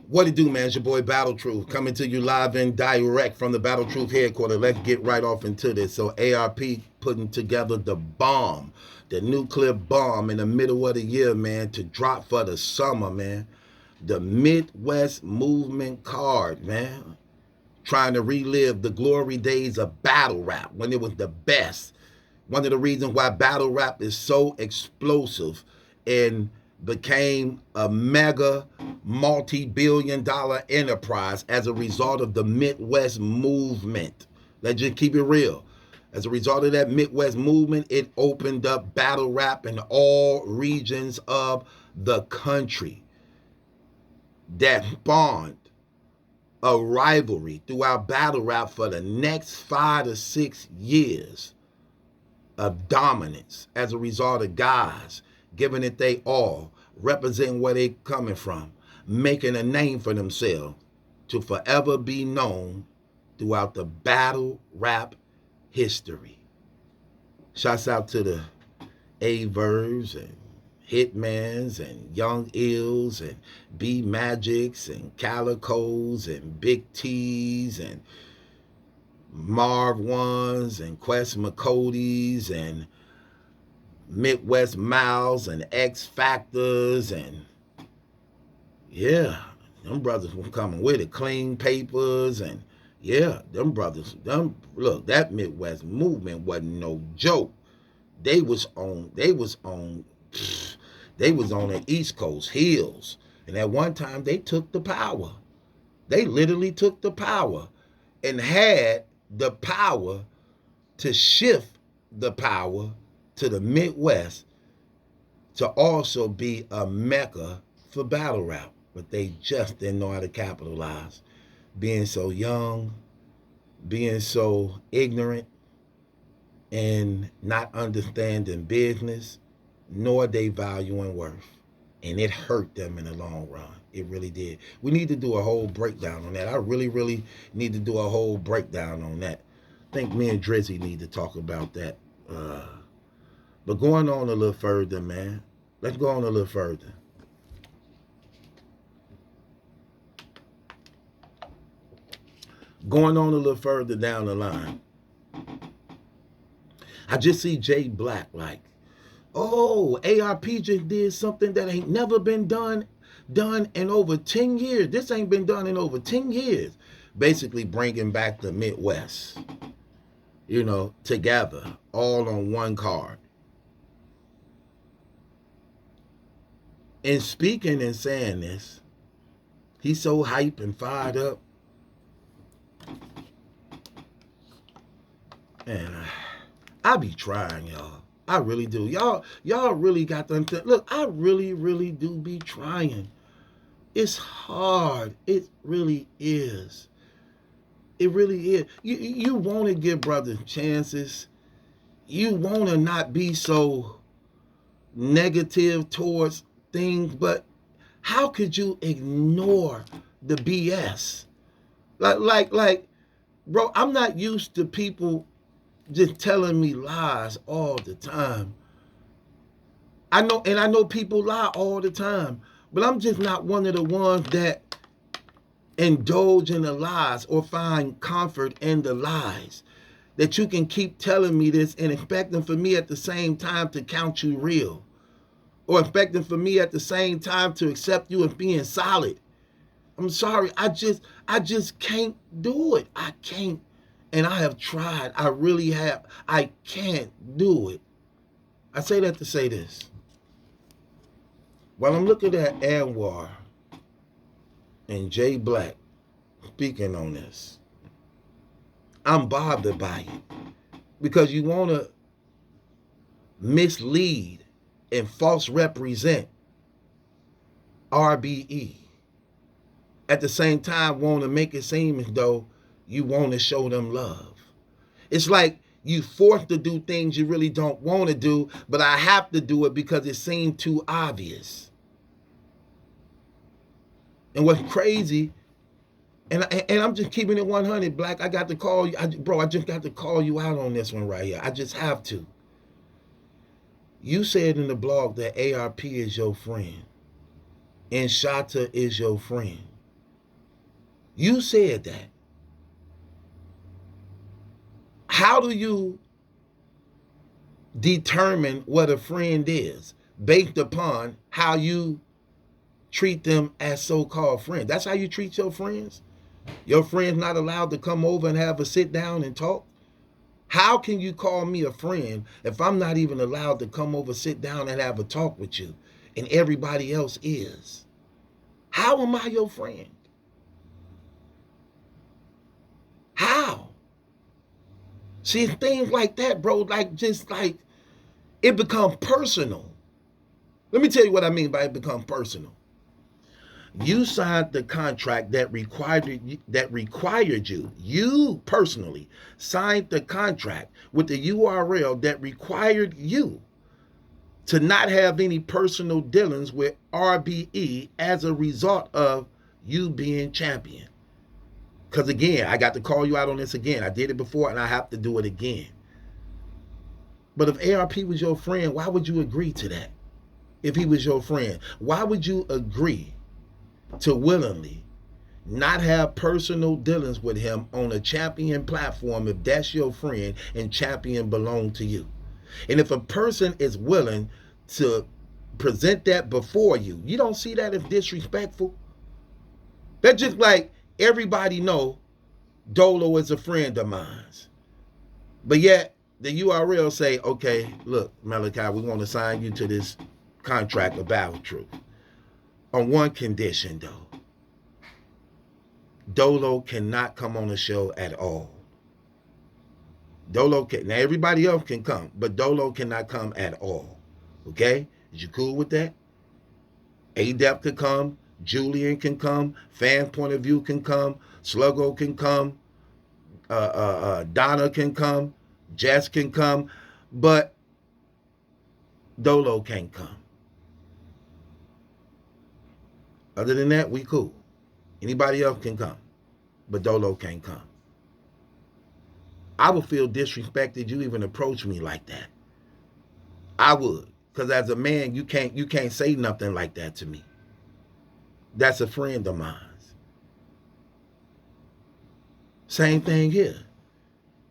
What it do, man? It's your boy Battle Truth coming to you live and direct from the Battle Truth headquarters. Let's get right off into this. So ARP putting together the bomb, the nuclear bomb in the middle of the year, man, to drop for the summer, man. The Midwest Movement card, man. Trying to relive the glory days of battle rap when it was the best. One of the reasons why battle rap is so explosive and became a mega multi-billion-dollar enterprise as a result of the Midwest movement. Let's just keep it real. As a result of that Midwest movement, it opened up battle rap in all regions of the country. That spawned a rivalry throughout battle rap for the next 5 to 6 years of dominance as a result of guys giving it they all, representing where they coming from, making a name for themselves to forever be known throughout the battle rap history. Shouts out to the A-Verbs and Hitmans and Young Ills and B Magics and Calicos and Big T's and Marv Ones and Quest McCody's and Midwest Miles and X Factors and yeah, them brothers were coming with it. Clean Papers and yeah, them brothers, look, that Midwest movement wasn't no joke. They was on the East Coast hills. And at one time they took the power. They literally took the power and had the power to shift the power to the Midwest to also be a mecca for battle rap. But they just didn't know how to capitalize. Being so young, being so ignorant, and not understanding business, nor they value and worth. And it hurt them in the long run. It really did. We need to do a whole breakdown on that. I really need to do a whole breakdown on that. I think me and Drizzy need to talk about that. But going on a little further, man. Let's go on a little further. Going on a little further down the line. I just see Jblac like, oh, ARP just did something that ain't never been done in over 10 years. This ain't been done in over 10 years. Basically bringing back the Midwest, together, all on one card. And speaking and saying this, he's so hyped and fired up. And I be trying, y'all. I really do. Y'all really got to understand. Look, I really do be trying. It's hard. It really is. It really is. You want to give brothers chances. You want to not be so negative towards things, but how could you ignore the BS? Like, bro, I'm not used to people just telling me lies all the time. I know people lie all the time, but I'm just not one of the ones that indulge in the lies or find comfort in the lies. That you can keep telling me this and expecting for me at the same time to count you real. Or expecting for me at the same time to accept you as being solid. I'm sorry, I just can't do it. I can't. And I have tried. I really have. I can't do it. I say that to say this. While I'm looking at Anwar and Jblac speaking on this, I'm bothered by it. Because you want to mislead and false represent RBE. At the same time, want to make it seem as though you want to show them love. It's like you forced to do things you really don't want to do, but I have to do it because it seemed too obvious. And what's crazy, and I'm just keeping it 100, Black, I got to call you, I just got to call you out on this one right here. I just have to. You said in the blog that ARP is your friend and Shata is your friend. You said that. How do you determine what a friend is based upon how you treat them as so-called friends? That's how you treat your friends? Your friend's not allowed to come over and have a sit down and talk? How can you call me a friend if I'm not even allowed to come over, sit down, and have a talk with you, and everybody else is? How am I your friend? How? See, things like that, bro, like just like it becomes personal. Let me tell you what I mean by it become personal. You signed the contract that required you personally signed the contract with the URL that required you to not have any personal dealings with RBE as a result of you being champion. Because again, I got to call you out on this again. I did it before and I have to do it again. But if ARP was your friend, why would you agree to that? If he was your friend, why would you agree to willingly not have personal dealings with him on a champion platform if that's your friend and champion belong to you? And if a person is willing to present that before you, you don't see that as disrespectful? That's just like everybody know Dolo is a friend of mine. But yet the URL say, okay, look, Maliki, we want to sign you to this contract of Battle Truth. On one condition, though. Dolo cannot come on the show at all. Dolo can. Now, everybody else can come, but Dolo cannot come at all. Okay? Is you cool with that? Adept can come. Julian can come. Fan Point of View can come. Sluggo can come. Donna can come. Jess can come. But Dolo can't come. Other than that, we cool. Anybody else can come, but Dolo can't come. I would feel disrespected you even approach me like that. I would, because as a man, you can't say nothing like that to me. That's a friend of mine. Same thing here.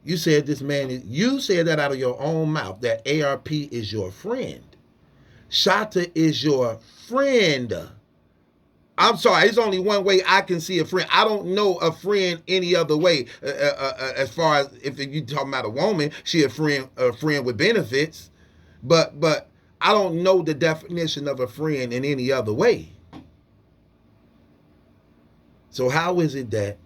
You said this man you said that out of your own mouth that ARP is your friend. Shata is your friend. I'm sorry, there's only one way I can see a friend. I don't know a friend any other way. As far as if you talking about a woman, she a friend with benefits. But I don't know the definition of a friend in any other way. So how is it that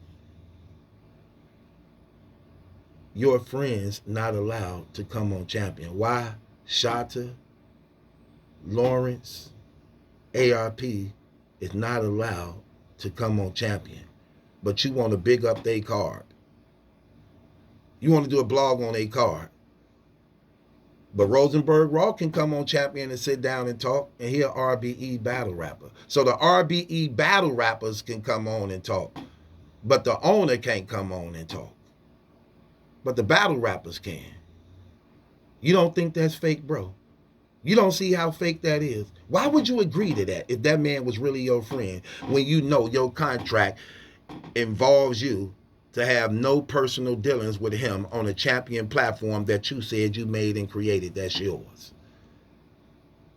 your friends not allowed to come on Champion? Why Shata, Lawrence, ARP is not allowed to come on Champion, but you want to big up their card. You want to do a blog on their card. But Rosenberg Raw can come on Champion and sit down and talk, and he a RBE battle rapper. So the RBE battle rappers can come on and talk, but the owner can't come on and talk. But the battle rappers can. You don't think that's fake, bro? You don't see how fake that is? Why would you agree to that if that man was really your friend when you know your contract involves you to have no personal dealings with him on a champion platform that you said you made and created that's yours?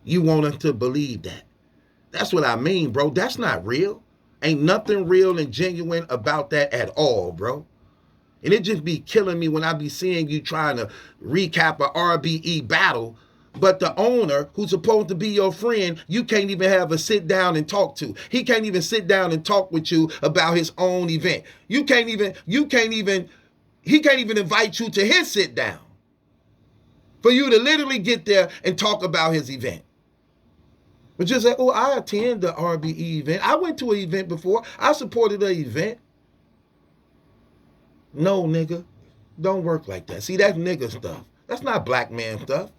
You want him to believe that. That's what I mean, bro. That's not real. Ain't nothing real and genuine about that at all, bro. And it just be killing me when I be seeing you trying to recap a RBE battle, but the owner, who's supposed to be your friend, you can't even have a sit down and talk to. He can't even sit down and talk with you about his own event. He can't even invite you to his sit down for you to literally get there and talk about his event. But just say, oh, I attend the RBE event. I went to an event before. I supported the event. No, nigga, don't work like that. See, that's nigga stuff. That's not black man stuff.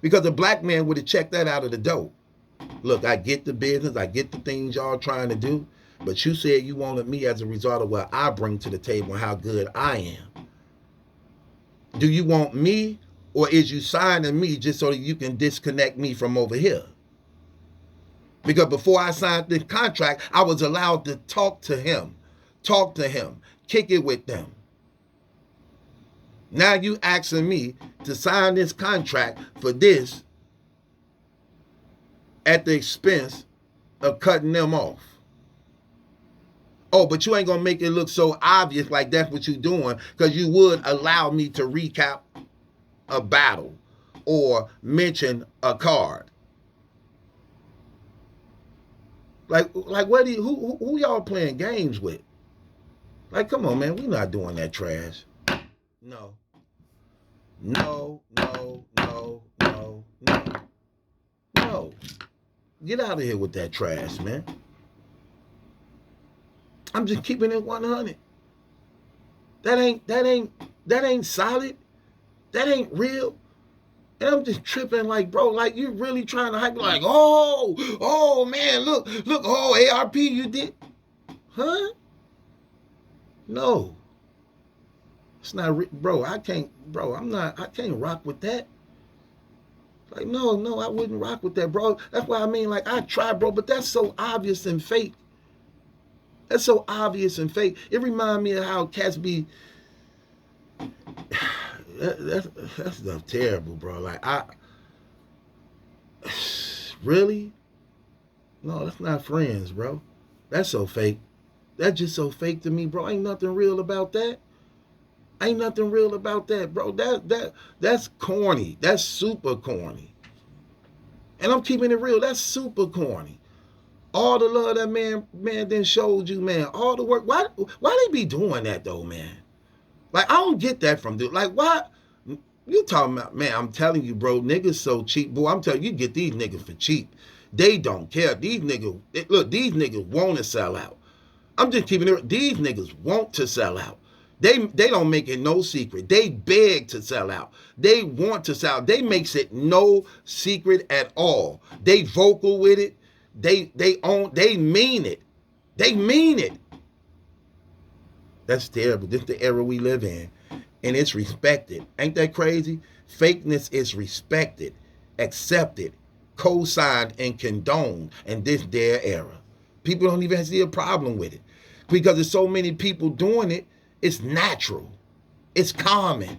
Because a black man would have checked that out of the door. Look, I get the business. I get the things y'all trying to do. But you said you wanted me as a result of what I bring to the table and how good I am. Do you want me, or is you signing me just so that you can disconnect me from over here? Because before I signed the contract, I was allowed to talk to him, talk to him, kick it with them. Now you asking me to sign this contract for this at the expense of cutting them off. Oh, but you ain't gonna make it look so obvious like that's what you're doing, because you would allow me to recap a battle or mention a card. Like what do you, who y'all playing games with? Like, come on, man, we not doing that trash. No. No. Get out of here with that trash, man. I'm just keeping it 100. That ain't solid. That ain't real. And I'm just tripping like, bro, like you really trying to hype, like, oh man, look, oh, ARP, you did, huh? No. It's not, bro, I can't rock with that. Like, no, I wouldn't rock with that, bro. That's why I mean, like, I try, bro, but that's so obvious and fake. That's so obvious and fake. It reminds me of how cats be, that's stuff terrible, bro. Like, really? No, that's not friends, bro. That's so fake. That's just so fake to me, bro. Ain't nothing real about that. Ain't nothing real about that, bro. That's corny. That's super corny. And I'm keeping it real. That's super corny. All the love that man then showed you, man. All the work. Why they be doing that though, man? Like, I don't get that from dude. Like, why? You talking about, man, I'm telling you, bro, niggas so cheap. Boy, I'm telling you, get these niggas for cheap. They don't care. These niggas, look, these niggas want to sell out. I'm just keeping it. These niggas want to sell out. They don't make it no secret. They beg to sell out. They want to sell out. They makes it no secret at all. They vocal with it. They mean it. They mean it. That's terrible. This is the era we live in. And it's respected. Ain't that crazy? Fakeness is respected, accepted, co-signed, and condoned in this their era. People don't even see a problem with it. Because there's so many people doing it, it's natural. It's common.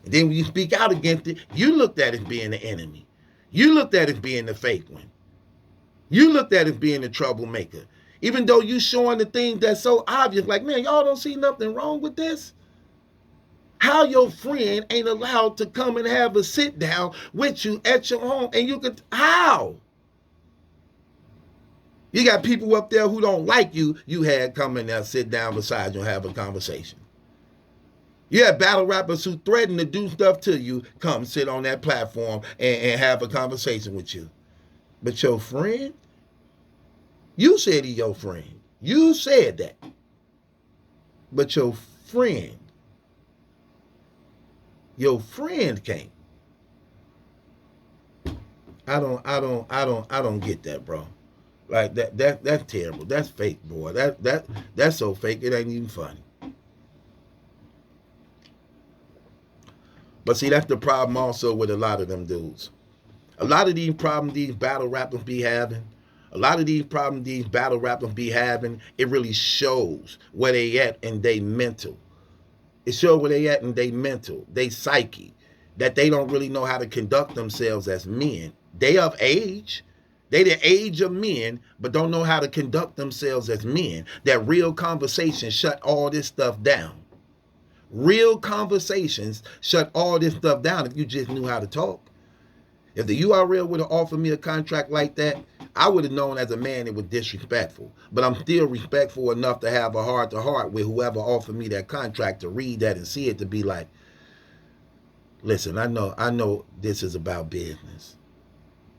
And then when you speak out against it, you looked at it as being the enemy. You looked at it as being the fake one. You looked at it as being the troublemaker. Even though you showing the things that's so obvious, like, man, y'all don't see nothing wrong with this? How your friend ain't allowed to come and have a sit down with you at your home, and you could, how? You got people up there who don't like you, you had come in there, sit down beside you and have a conversation. You have battle rappers who threaten to do stuff to you, come sit on that platform and have a conversation with you. But your friend, you said he's your friend. You said that. But your friend can't. I don't get that, bro. Like that's terrible. That's fake, boy. That's so fake it ain't even funny. But see, that's the problem also with a lot of them dudes. A lot of these problems these battle rappers be having, it really shows where they at in they mental. It shows where they at in they mental, they psyche, that they don't really know how to conduct themselves as men. They of age. They the age of men, but don't know how to conduct themselves as men. That real conversation shut all this stuff down. Real conversations shut all this stuff down if you just knew how to talk. If the URL would have offered me a contract like that, I would have known as a man it was disrespectful. But I'm still respectful enough to have a heart-to-heart with whoever offered me that contract, to read that and see it, to be like, listen, I know this is about business.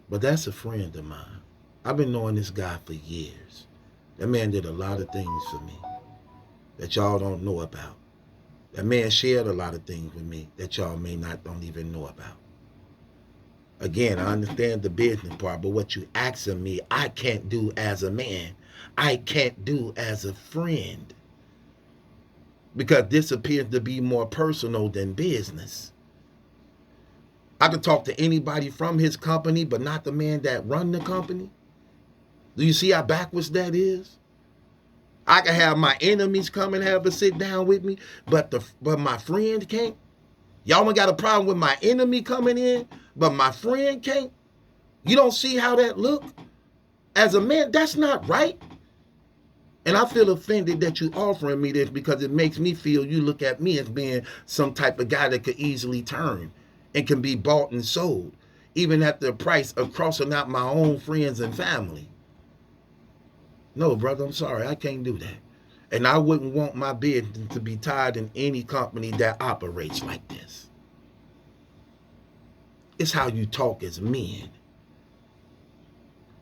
But that's a friend of mine. I've been knowing this guy for years. That man did a lot of things for me that y'all don't know about. That man shared a lot of things with me that y'all don't even know about. Again, I understand the business part, but what you asking me, I can't do as a man. I can't do as a friend. Because this appears to be more personal than business. I could talk to anybody from his company, but not the man that run the company. Do you see how backwards that is? I can have my enemies come and have a sit down with me, but my friend can't. Y'all ain't got a problem with my enemy coming in, but my friend can't. You don't see how that look? As a man, that's not right. And I feel offended that you offering me this because it makes me feel you look at me as being some type of guy that could easily turn and can be bought and sold, even at the price of crossing out my own friends and family. No, brother, I'm sorry. I can't do that. And I wouldn't want my business to be tied in any company that operates like this. It's how you talk as men.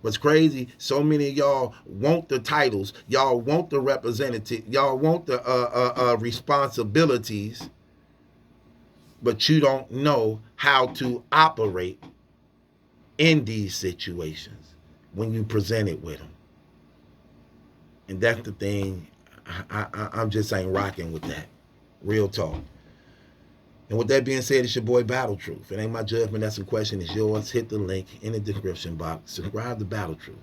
What's crazy, so many of y'all want the titles, y'all want the representative, y'all want the responsibilities, but you don't know how to operate in these situations when you present it with them. And that's the thing, I'm just ain't rocking with that. Real talk. And with that being said, it's your boy Battle Truth. It ain't my judgment, that's a question, it's yours. Hit the link in the description box. Subscribe to Battle Truth.